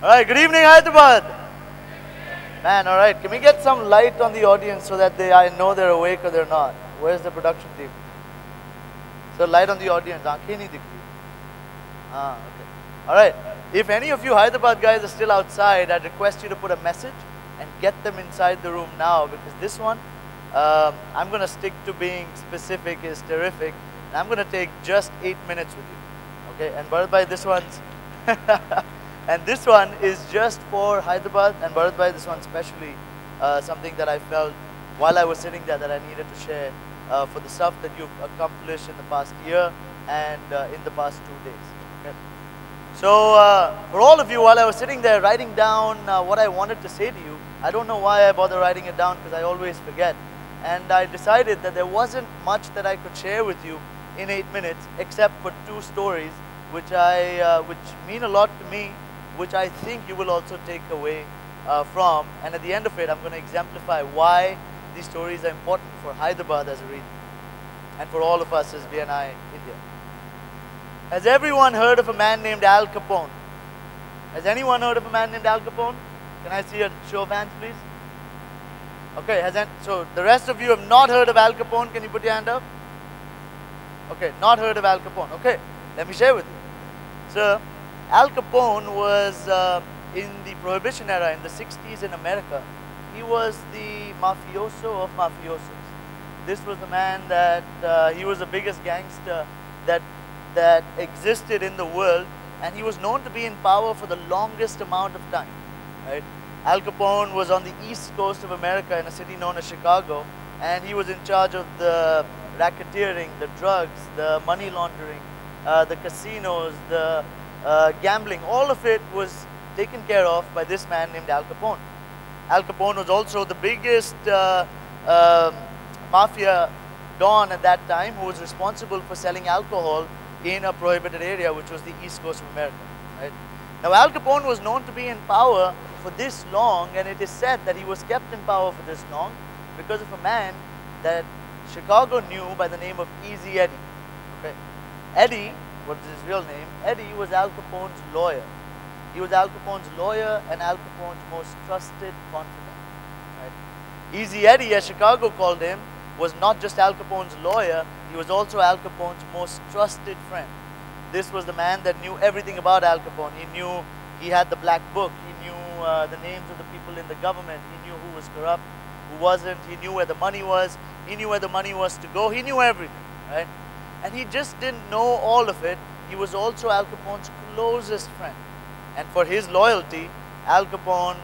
Alright, good evening Hyderabad. Man, alright, can we get some light on the audience so that I know they're awake or they're not? Where's the production team? So light on the audience. Aankhein nahi dikh rahi. Okay. Alright, if any of you Hyderabad guys are still outside, I'd request you to put a message and get them inside the room now, because this one, I'm going to stick to being specific, is terrific. And I'm going to take just 8 minutes with you. Okay, and Bharat Bhai, this one's and this one is just for Hyderabad, and Bharat Bhai, this one especially something that I felt while I was sitting there that I needed to share for the stuff that you've accomplished in the past year and in the past 2 days. Okay? So for all of you, while I was sitting there writing down what I wanted to say to you, I don't know why I bother writing it down, because I always forget. And I decided that there wasn't much that I could share with you in 8 minutes, except for 2 stories which mean a lot to me, which I think you will also take away from. And at the end of it, I'm going to exemplify why these stories are important for Hyderabad as a region and for all of us as BNI India. Has everyone heard of a man named Al Capone? Has anyone heard of a man named Al Capone? Can I see a show of hands, please? Okay, so the rest of you have not heard of Al Capone. Can you put your hand up? Okay, not heard of Al Capone. Okay, let me share with you. So, Al Capone was in the Prohibition era in the 60s in America. He was the mafioso of mafiosos. This was the man that, he was the biggest gangster that existed in the world, and he was known to be in power for the longest amount of time. Right? Al Capone was on the east coast of America in a city known as Chicago, and he was in charge of the racketeering, the drugs, the money laundering, the casinos, the gambling. All of it was taken care of by this man named Al Capone. Al Capone was also the biggest mafia don at that time, who was responsible for selling alcohol in a prohibited area, which was the east coast of America. Right? Now, Al Capone was known to be in power for this long, and it is said that he was kept in power for this long because of a man that Chicago knew by the name of Easy Eddie. Okay? Eddie, what is his real name? Eddie was Al Capone's lawyer. He was Al Capone's lawyer and Al Capone's most trusted confidant. Right? Easy Eddie, as Chicago called him, was not just Al Capone's lawyer, he was also Al Capone's most trusted friend. This was the man that knew everything about Al Capone. He had the black book. He knew the names of the people in the government. He knew who was corrupt, who wasn't. He knew where the money was. He knew where the money was to go. He knew everything, right? And he just didn't know all of it. He was also Al Capone's closest friend. And for his loyalty, Al Capone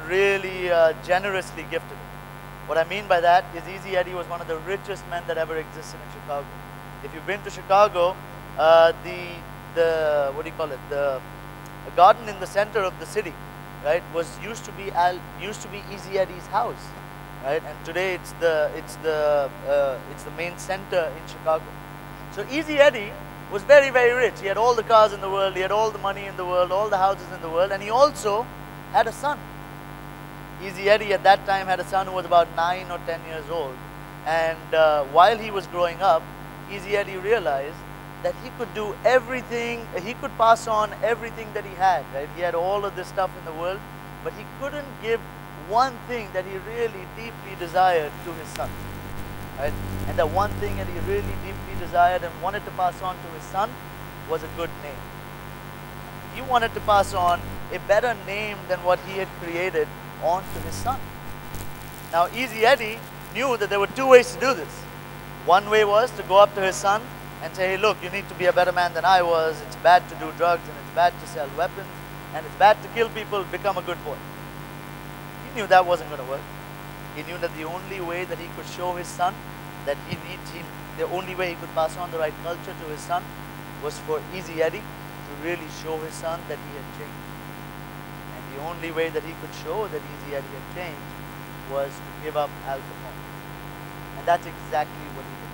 really generously gifted him. What I mean by that is Easy Eddie was one of the richest men that ever existed in Chicago. If you've been to Chicago, the garden in the center of the city, right, used to be Easy Eddie's house, right? And today it's the main center in Chicago. So Easy Eddie was very, very rich. He had all the cars in the world, he had all the money in the world, all the houses in the world, and he also had a son. Easy Eddie at that time had a son who was about 9 or 10 years old. And while he was growing up, Easy Eddie realized that he could do everything, he could pass on everything that he had, right? He had all of this stuff in the world, but he couldn't give one thing that he really deeply desired to his son, right? And the one thing that he really deeply desired and wanted to pass on to his son was a good name. He wanted to pass on a better name than what he had created on to his son. Now, Easy Eddie knew that there were 2 ways to do this. One way was to go up to his son and say, hey, look, you need to be a better man than I was. It's bad to do drugs, and it's bad to sell weapons, and it's bad to kill people. Become a good boy. He knew that wasn't going to work. He knew that the only way that he could show his son that the only way he could pass on the right culture to his son was for Easy Eddie to really show his son that he had changed. And the only way that he could show that Easy Eddie had changed was to give up Al Capone. And that's exactly what he did.